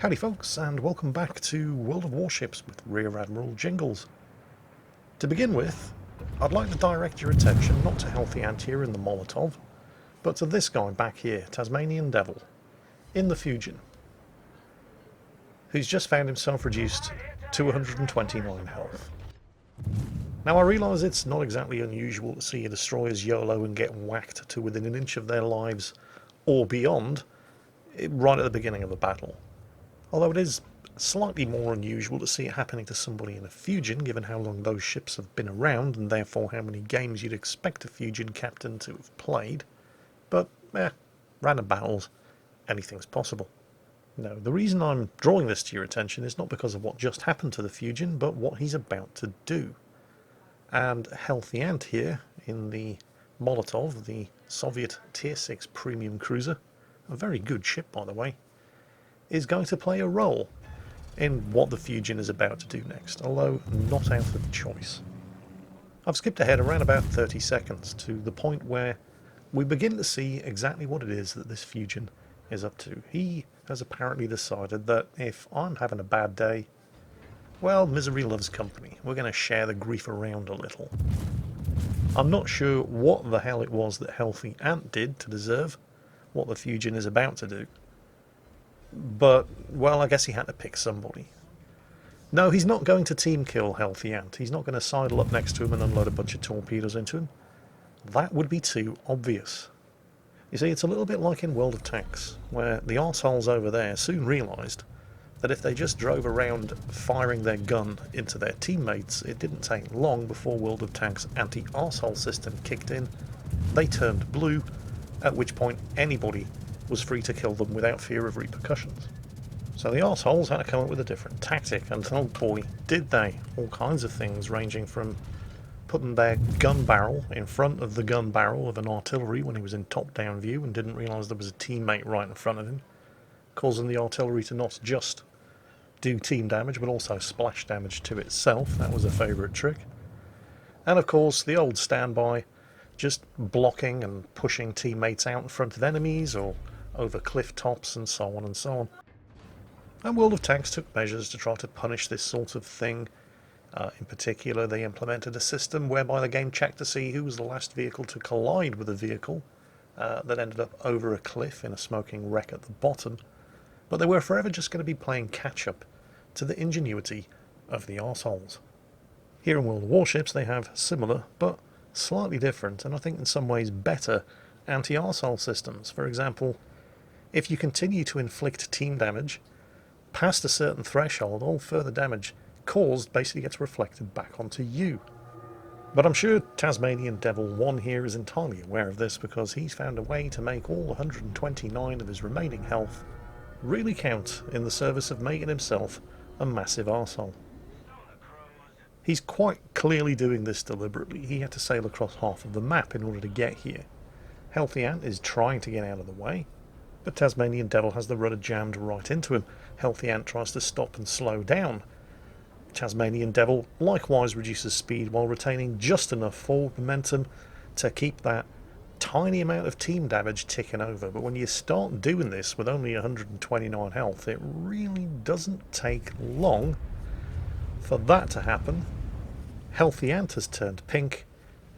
Howdy folks, and welcome back to World of Warships with Rear Admiral Jingles. To begin with, I'd like to direct your attention not to Healthy Ant here in the Molotov, but to this guy back here, Tasmanian Devil, in the Fusion, who's just found himself reduced to 129 health. Now I realise it's not exactly unusual to see your destroyers YOLO and get whacked to within an inch of their lives, or beyond, right at the beginning of a battle. Although it is slightly more unusual to see it happening to somebody in a Fusion, given how long those ships have been around, and therefore how many games you'd expect a Fusion captain to have played. But, random battles, anything's possible. No, the reason I'm drawing this to your attention is not because of what just happened to the Fusion, but what he's about to do. And Healthy Ant here, in the Molotov, the Soviet Tier 6 premium cruiser, a very good ship by the way, is going to play a role in what the Fusion is about to do next, although not out of choice. I've skipped ahead around about 30 seconds to the point where we begin to see exactly what it is that this Fusion is up to. He has apparently decided that if I'm having a bad day, well, misery loves company. We're going to share the grief around a little. I'm not sure what the hell it was that Healthy Ant did to deserve what the Fusion is about to do. But, well, I guess he had to pick somebody. No, he's not going to team kill Healthy Ant. He's not going to sidle up next to him and unload a bunch of torpedoes into him. That would be too obvious. You see, it's a little bit like in World of Tanks, where the arseholes over there soon realised that if they just drove around firing their gun into their teammates, it didn't take long before World of Tanks' anti-arsehole system kicked in. They turned blue, at which point anybody was free to kill them without fear of repercussions. So the arseholes had to come up with a different tactic, and oh boy, did they. All kinds of things, ranging from putting their gun barrel in front of the gun barrel of an artillery when he was in top-down view and didn't realise there was a teammate right in front of him, causing the artillery to not just do team damage but also splash damage to itself. That was a favourite trick. And of course the old standby, just blocking and pushing teammates out in front of enemies or over cliff tops and so on and so on. And World of Tanks took measures to try to punish this sort of thing. In particular, they implemented a system whereby the game checked to see who was the last vehicle to collide with a vehicle that ended up over a cliff in a smoking wreck at the bottom. But they were forever just going to be playing catch-up to the ingenuity of the arseholes. Here in World of Warships they have similar, but slightly different, and I think in some ways better, anti-arsehole systems. For example, if you continue to inflict team damage past a certain threshold, all further damage caused basically gets reflected back onto you. But I'm sure Tasmanian Devil 1 here is entirely aware of this, because he's found a way to make all 129 of his remaining health really count in the service of making himself a massive arsehole. He's quite clearly doing this deliberately. He had to sail across half of the map in order to get here. Healthy Ant is trying to get out of the way, but Tasmanian Devil has the rudder jammed right into him. Healthy Ant tries to stop and slow down. Tasmanian Devil likewise reduces speed while retaining just enough forward momentum to keep that tiny amount of team damage ticking over. But when you start doing this with only 129 health, it really doesn't take long for that to happen. Healthy Ant has turned pink.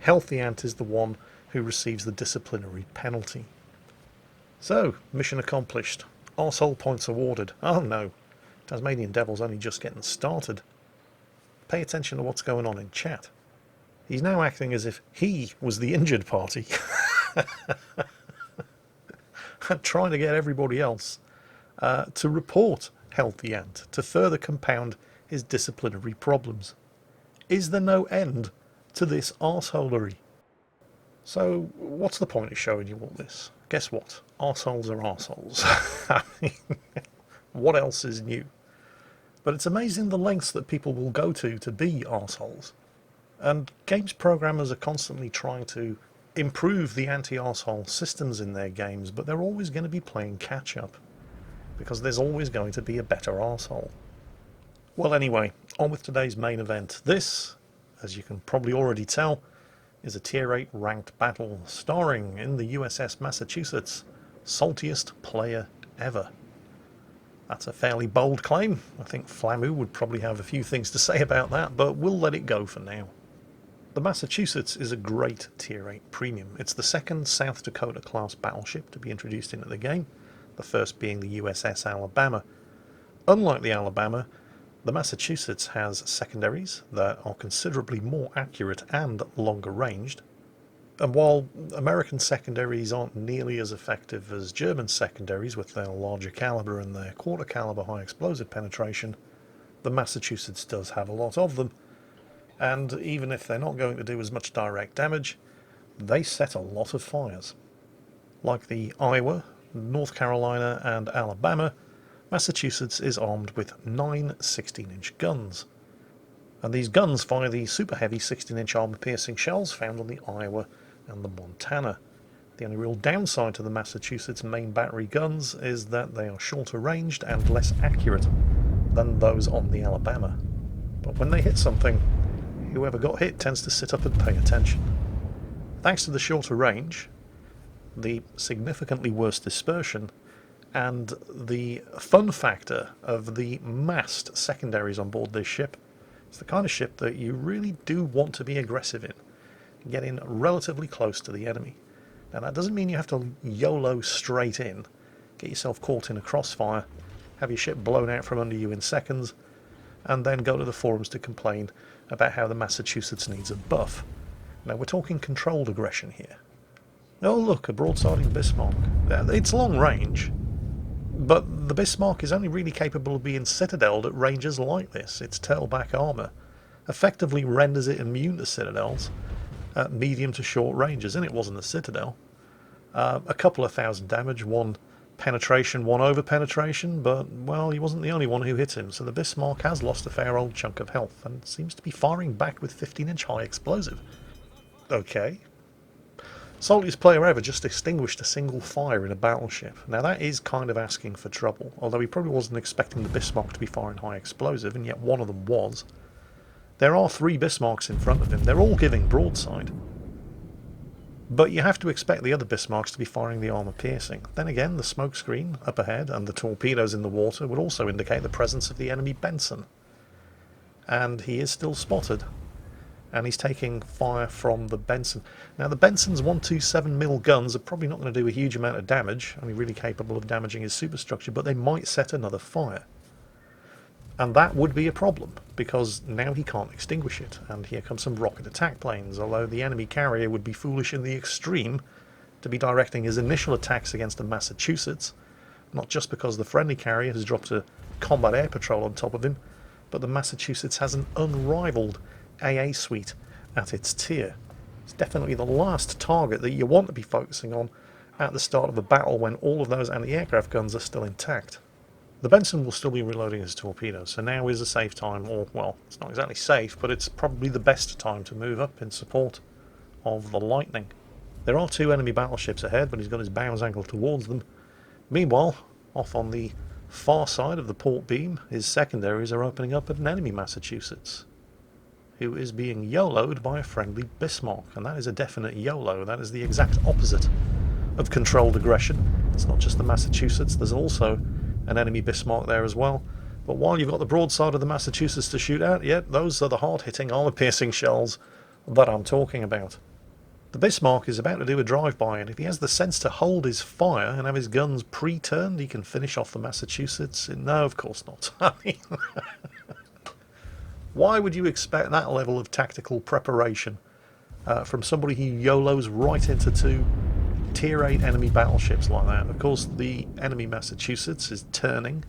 Healthy Ant is the one who receives the disciplinary penalty. So, mission accomplished. Arsehole points awarded. Oh no, Tasmanian Devil's only just getting started. Pay attention to what's going on in chat. He's now acting as if he was the injured party. Trying to get everybody else to report Healthy Ant to further compound his disciplinary problems. Is there no end to this arseholery? So, what's the point of showing you all this? Guess what? Arseholes are arseholes. I mean, what else is new? But it's amazing the lengths that people will go to be arseholes. And games programmers are constantly trying to improve the anti-arsehole systems in their games, but they're always going to be playing catch-up, because there's always going to be a better arsehole. Well anyway, on with today's main event. This, as you can probably already tell, is a Tier 8 ranked battle starring in the USS Massachusetts, saltiest player ever. That's a fairly bold claim. I think Flamu would probably have a few things to say about that, but we'll let it go for now. The Massachusetts is a great Tier 8 premium. It's the second South Dakota class battleship to be introduced into the game, the first being the USS Alabama. Unlike the Alabama, the Massachusetts has secondaries that are considerably more accurate and longer ranged. And while American secondaries aren't nearly as effective as German secondaries with their larger caliber and their quarter caliber high explosive penetration, the Massachusetts does have a lot of them. And even if they're not going to do as much direct damage, they set a lot of fires. Like the Iowa, North Carolina and Alabama, Massachusetts is armed with 9 16-inch guns. And these guns fire the super heavy 16-inch armor-piercing shells found on the Iowa and the Montana. The only real downside to the Massachusetts main battery guns is that they are shorter ranged and less accurate than those on the Alabama. But when they hit something, whoever got hit tends to sit up and pay attention. Thanks to the shorter range, the significantly worse dispersion, and the fun factor of the massed secondaries on board this ship, it's the kind of ship that you really do want to be aggressive in, get in relatively close to the enemy. Now that doesn't mean you have to YOLO straight in, get yourself caught in a crossfire, have your ship blown out from under you in seconds, and then go to the forums to complain about how the Massachusetts needs a buff. Now we're talking controlled aggression here. Oh look, a broadsiding Bismarck. It's long range, but the Bismarck is only really capable of being citadeled at ranges like this. Its tailback armour effectively renders it immune to citadels at medium to short ranges, and it wasn't a citadel. A couple of thousand damage, one penetration, one over penetration, but, well, he wasn't the only one who hit him, so the Bismarck has lost a fair old chunk of health, and seems to be firing back with 15-inch high explosive. Okay. Saltiest player ever just extinguished a single fire in a battleship. Now that is kind of asking for trouble, although he probably wasn't expecting the Bismarck to be firing high explosive, and yet one of them was. There are 3 Bismarcks in front of him, they're all giving broadside. But you have to expect the other Bismarcks to be firing the armour piercing. Then again, the smoke screen up ahead and the torpedoes in the water would also indicate the presence of the enemy Benson. And he is still spotted. And he's taking fire from the Benson. Now the Benson's 127mm guns are probably not going to do a huge amount of damage, only really capable of damaging his superstructure, but they might set another fire. And that would be a problem, because now he can't extinguish it, and here come some rocket attack planes, although the enemy carrier would be foolish in the extreme to be directing his initial attacks against the Massachusetts, not just because the friendly carrier has dropped a combat air patrol on top of him, but the Massachusetts has an unrivaled AA suite at its tier. It's definitely the last target that you want to be focusing on at the start of a battle when all of those anti-aircraft guns are still intact. The Benson will still be reloading his torpedoes, so now is a safe time, or, well, it's not exactly safe, but it's probably the best time to move up in support of the Lightning. There are 2 enemy battleships ahead, but he's got his bows angled towards them. Meanwhile, off on the far side of the port beam, his secondaries are opening up at an enemy Massachusetts, who is being YOLO'd by a friendly Bismarck, and that is a definite YOLO. That is the exact opposite of controlled aggression. It's not just the Massachusetts, there's also an enemy Bismarck there as well. But while you've got the broadside of the Massachusetts to shoot at, yet those are the hard-hitting, armour-piercing shells that I'm talking about. The Bismarck is about to do a drive-by, and if he has the sense to hold his fire and have his guns pre-turned, he can finish off the Massachusetts. No, of course not. Why would you expect that level of tactical preparation from somebody who YOLOs right into 2 Tier 8 enemy battleships like that? Of course, the enemy Massachusetts is turning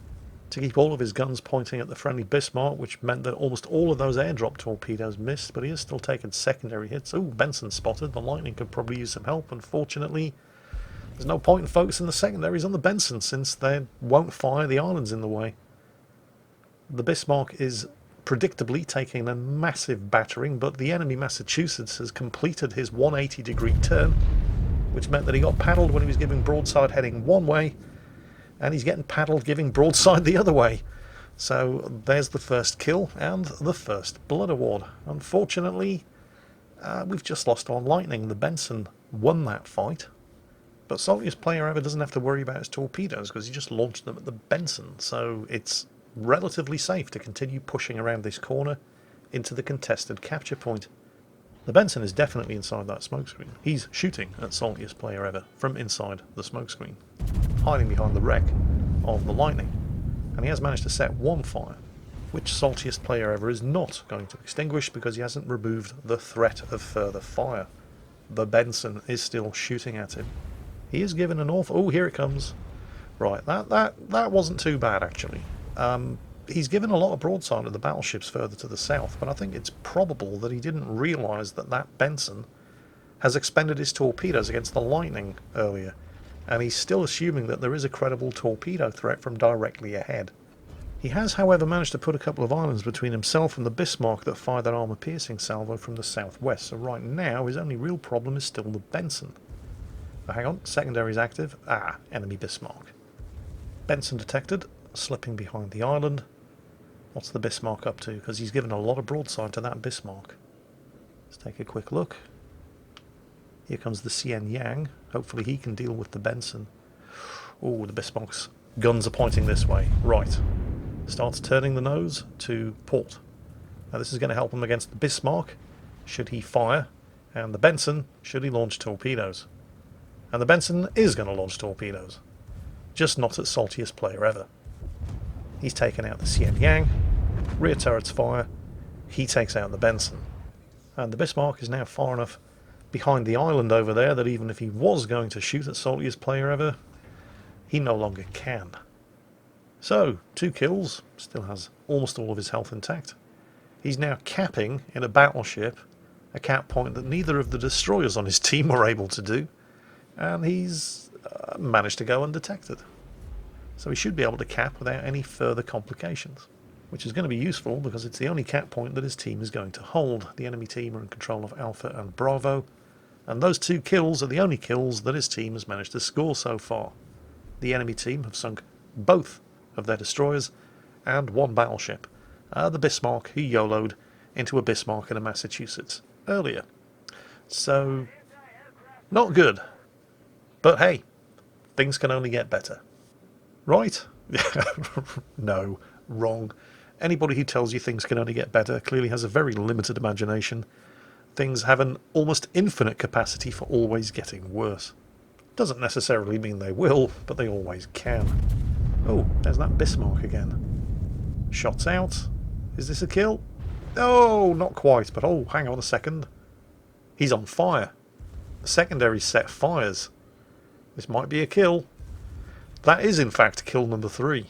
to keep all of his guns pointing at the friendly Bismarck, which meant that almost all of those airdrop torpedoes missed, but he is still taking secondary hits. Oh, Benson spotted. The Lightning could probably use some help. Unfortunately, there's no point in focusing the secondaries on the Benson, since they won't fire, the island's in the way. The Bismarck is predictably taking a massive battering, but the enemy Massachusetts has completed his 180-degree turn, which meant that he got paddled when he was giving broadside heading one way, and he's getting paddled giving broadside the other way. So there's the first kill and the first blood award. Unfortunately, we've just lost on Lightning. The Benson won that fight, But Saltiest Player Ever doesn't have to worry about his torpedoes because he just launched them at the Benson, so it's relatively safe to continue pushing around this corner into the contested capture point. The Benson is definitely inside that smokescreen. He's shooting at Saltiest Player Ever from inside the smokescreen, hiding behind the wreck of the Lightning, and he has managed to set one fire, which Saltiest Player Ever is not going to extinguish because he hasn't removed the threat of further fire. The Benson is still shooting at him. He is given an awful... Oh, here it comes. Right, that wasn't too bad, actually. He's given a lot of broadside to the battleships further to the south, but I think it's probable that he didn't realise that that Benson has expended his torpedoes against the Lightning earlier, and he's still assuming that there is a credible torpedo threat from directly ahead. He has, however, managed to put a couple of islands between himself and the Bismarck that fired that armour-piercing salvo from the southwest, so right now his only real problem is still the Benson. Oh, hang on, secondary's active. Ah, enemy Bismarck. Benson detected, slipping behind the island. What's the Bismarck up to? Because he's given a lot of broadside to that Bismarck. Let's take a quick look. Here comes the Xian Yang. Hopefully he can deal with the Benson. Oh, the Bismarck's guns are pointing this way. Right. Starts turning the nose to port. Now this is going to help him against the Bismarck, should he fire, and the Benson, should he launch torpedoes. And the Benson is going to launch torpedoes, just not at Saltiest Player Ever. He's taken out the Xian Yang, rear turrets fire, he takes out the Benson. And the Bismarck is now far enough behind the island over there that even if he was going to shoot at Saltiest Player Ever, he no longer can. So, 2 kills, still has almost all of his health intact. He's now capping in a battleship, a cap point that neither of the destroyers on his team were able to do, and he's managed to go undetected. So he should be able to cap without any further complications, which is going to be useful because it's the only cap point that his team is going to hold. The enemy team are in control of Alpha and Bravo, and those 2 kills are the only kills that his team has managed to score so far. The enemy team have sunk both of their destroyers and 1 battleship, the Bismarck, who YOLO'd into a Bismarck in a Massachusetts earlier. So, not good. But hey, things can only get better. Right? No, wrong. Anybody who tells you things can only get better clearly has a very limited imagination. Things have an almost infinite capacity for always getting worse. Doesn't necessarily mean they will, but they always can. Oh, there's that Bismarck again. Shots out. Is this a kill? Oh, not quite, but oh, hang on a second. He's on fire. The secondary set fires. This might be a kill. That is, in fact, kill number 3.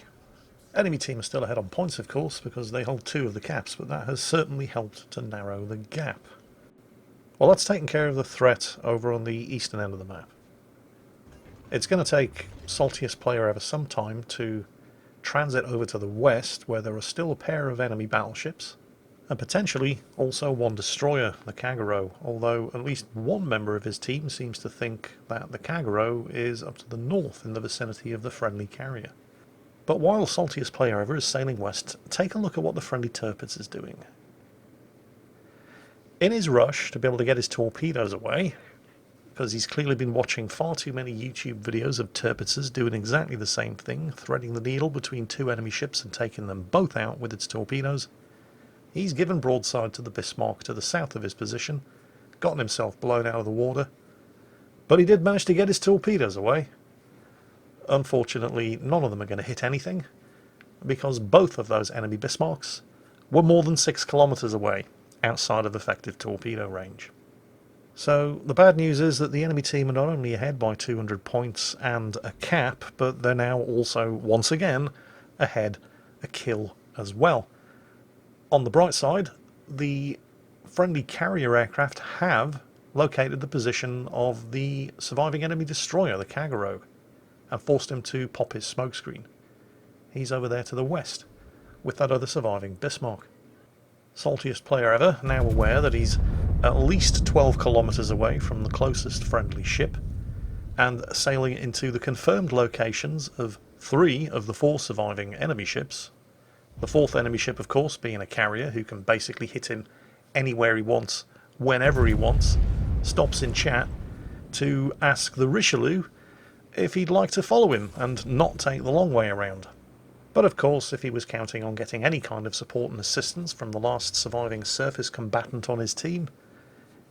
Enemy team are still ahead on points, of course, because they hold 2 of the caps, but that has certainly helped to narrow the gap. Well, that's taken care of the threat over on the eastern end of the map. It's going to take Saltiest Player Ever some time to transit over to the west, where there are still a pair of enemy battleships, and potentially also 1 destroyer, the Kagero, although at least 1 member of his team seems to think that the Kagero is up to the north in the vicinity of the friendly carrier. But while Saltiest Player Ever is sailing west, take a look at what the friendly Tirpitz is doing. In his rush to be able to get his torpedoes away, because he's clearly been watching far too many YouTube videos of Tirpitzes doing exactly the same thing, threading the needle between 2 enemy ships and taking them both out with its torpedoes, he's given broadside to the Bismarck to the south of his position, gotten himself blown out of the water, but he did manage to get his torpedoes away. Unfortunately, none of them are going to hit anything, because both of those enemy Bismarcks were more than 6 kilometers away, outside of effective torpedo range. So the bad news is that the enemy team are not only ahead by 200 points and a cap, but they're now also, once again, ahead a kill as well. On the bright side, the friendly carrier aircraft have located the position of the surviving enemy destroyer, the Kagero, and forced him to pop his smokescreen. He's over there to the west, with that other surviving Bismarck. Saltiest Player Ever, now aware that he's at least 12 kilometers away from the closest friendly ship, and sailing into the confirmed locations of 3 of the 4 surviving enemy ships. The 4th enemy ship, of course, being a carrier who can basically hit him anywhere he wants, whenever he wants, stops in chat to ask the Richelieu if he'd like to follow him and not take the long way around. But of course, if he was counting on getting any kind of support and assistance from the last surviving surface combatant on his team,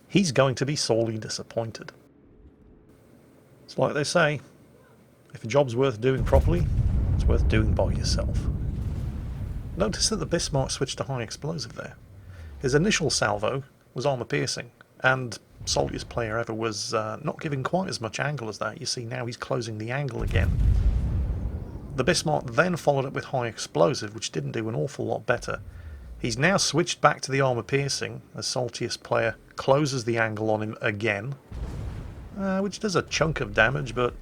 he's going to be sorely disappointed. It's like they say, if a job's worth doing properly, it's worth doing by yourself. Notice that the Bismarck switched to high explosive there. His initial salvo was armour piercing, and Saltiest player ever was not giving quite as much angle as that. You see now he's closing the angle again. The Bismarck then followed up with high explosive, which didn't do an awful lot better. He's now switched back to the armour piercing as Saltiest player closes the angle on him again, which does a chunk of damage but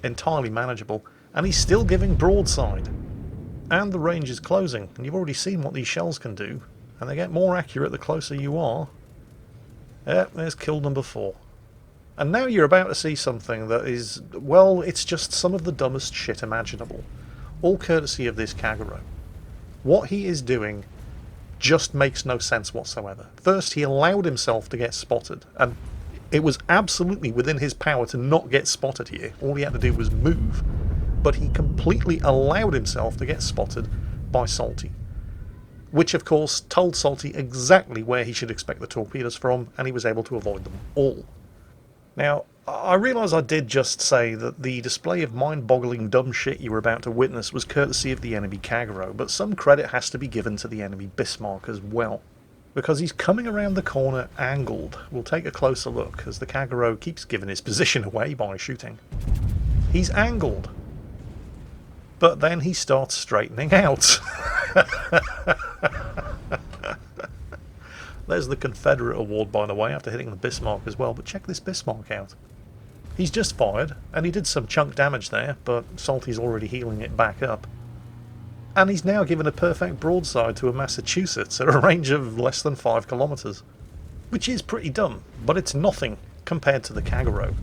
entirely manageable, and he's still giving broadside. And the range is closing, and you've already seen what these shells can do, and they get more accurate the closer you are. Yep, there's kill number 4. And now you're about to see something that is, well, it's just some of the dumbest shit imaginable. All courtesy of this Kagero. What he is doing just makes no sense whatsoever. First, he allowed himself to get spotted, and it was absolutely within his power to not get spotted here. All he had to do was move. But he completely allowed himself to get spotted by Salty, which of course told Salty exactly where he should expect the torpedoes from, and he was able to avoid them all. Now, I realise I did just say that the display of mind-boggling dumb shit you were about to witness was courtesy of the enemy Kagero, but some credit has to be given to the enemy Bismarck as well, because he's coming around the corner angled. We'll take a closer look, as the Kagero keeps giving his position away by shooting. He's angled, but then he starts straightening out. There's the Confederate award, by the way, after hitting the Bismarck as well, but check this Bismarck out. He's just fired, and he did some chunk damage there, but Salty's already healing it back up. And he's now given a perfect broadside to a Massachusetts at a range of less than 5 kilometres. Which is pretty dumb, but it's nothing compared to the Kagero,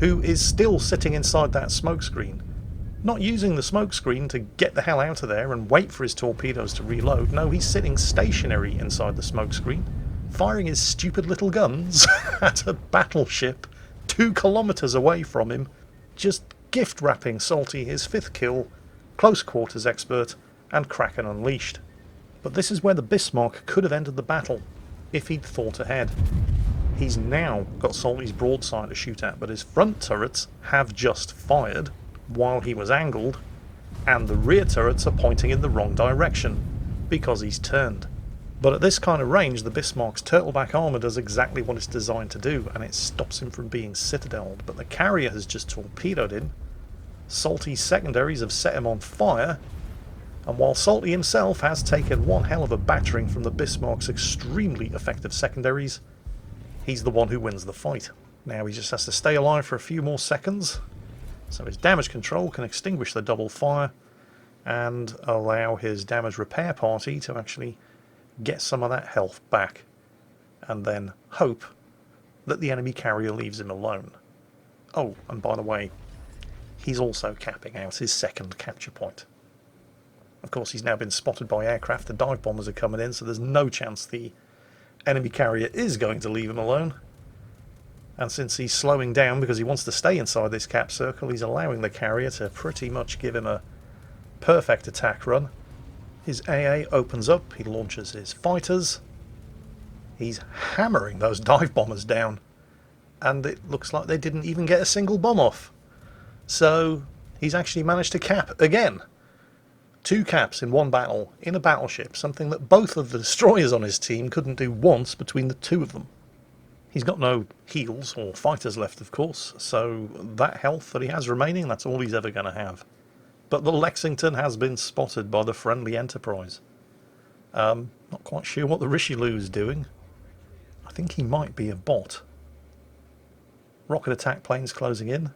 who is still sitting inside that smokescreen. Not using the smokescreen to get the hell out of there and wait for his torpedoes to reload. No, he's sitting stationary inside the smokescreen, firing his stupid little guns at a battleship 2 kilometres away from him, just gift wrapping Salty his 5th kill, close quarters expert, and Kraken unleashed. But this is where the Bismarck could have ended the battle, if he'd thought ahead. He's now got Salty's broadside to shoot at, but his front turrets have just fired while he was angled, and the rear turrets are pointing in the wrong direction, because he's turned. But at this kind of range, the Bismarck's turtleback armour does exactly what it's designed to do, and it stops him from being citadeled. But the carrier has just torpedoed him, Salty's secondaries have set him on fire, and while Salty himself has taken one hell of a battering from the Bismarck's extremely effective secondaries, he's the one who wins the fight. Now he just has to stay alive for a few more seconds, so his damage control can extinguish the double fire and allow his damage repair party to actually get some of that health back, and then hope that the enemy carrier leaves him alone. Oh, and by the way, he's also capping out his second capture point. Of course, he's now been spotted by aircraft. The dive bombers are coming in, so there's no chance the enemy carrier is going to leave him alone. And since he's slowing down because he wants to stay inside this cap circle, he's allowing the carrier to pretty much give him a perfect attack run. His AA opens up, he launches his fighters. He's hammering those dive bombers down, and it looks like they didn't even get a single bomb off. So he's actually managed to cap again. 2 caps in one battle, in a battleship, something that both of the destroyers on his team couldn't do once between the 2 of them. He's got no heals or fighters left, of course, so that health that he has remaining, that's all he's ever going to have. But the Lexington has been spotted by the friendly Enterprise. Not quite sure what the Richelieu is doing. I think he might be a bot. Rocket attack planes closing in.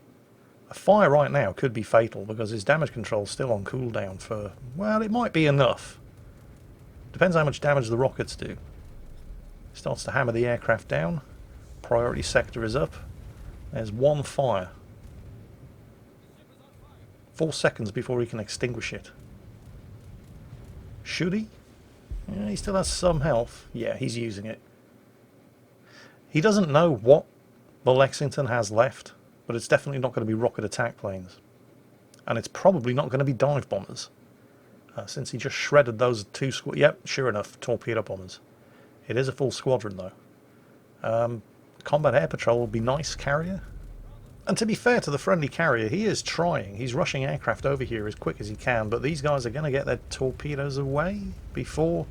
A fire right now could be fatal because his damage control is still on cooldown for, well, it might be enough. Depends how much damage the rockets do. Starts to hammer the aircraft down. Priority sector is up. There's 1 fire. 4 seconds before he can extinguish it. Should he? Yeah, he still has some health. Yeah, he's using it. He doesn't know what the Lexington has left, but it's definitely not going to be rocket attack planes. And it's probably not going to be dive bombers, since he just shredded those two yep, sure enough, torpedo bombers. It is a full squadron, though. Combat air patrol will be nice, carrier. And to be fair to the friendly carrier, he is trying. He's rushing aircraft over here as quick as he can, but these guys are going to get their torpedoes away before...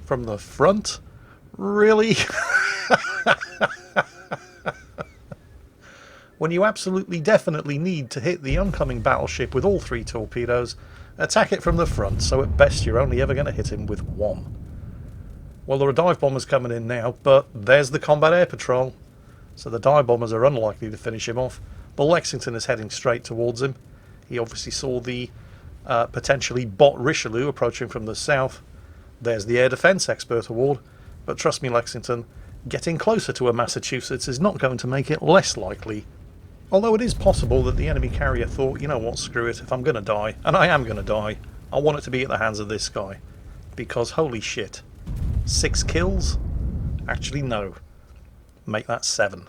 From the front? Really? When you absolutely definitely need to hit the oncoming battleship with all 3 torpedoes, attack it from the front, so at best you're only ever going to hit him with 1. Well, there are dive bombers coming in now, but there's the combat air patrol, so the dive bombers are unlikely to finish him off. The Lexington is heading straight towards him. He obviously saw the potentially bot Richelieu approaching from the south. There's the Air Defence Expert Award, but trust me, Lexington, getting closer to a Massachusetts is not going to make it less likely. Although it is possible that the enemy carrier thought, you know what, screw it, if I'm going to die, and I am going to die, I want it to be at the hands of this guy. Because holy shit, 6 kills? Actually no, make that 7.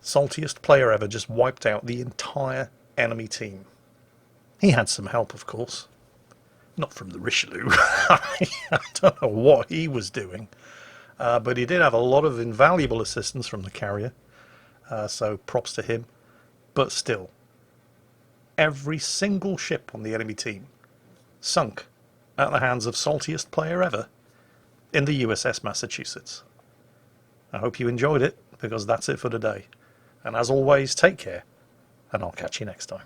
Saltiest player ever just wiped out the entire enemy team. He had some help, of course. Not from the Richelieu. I don't know what he was doing. But he did have a lot of invaluable assistance from the carrier. So props to him. But still, every single ship on the enemy team sunk at the hands of saltiest player ever in the USS Massachusetts. I hope you enjoyed it, because that's it for today. And as always, take care, and I'll catch you next time.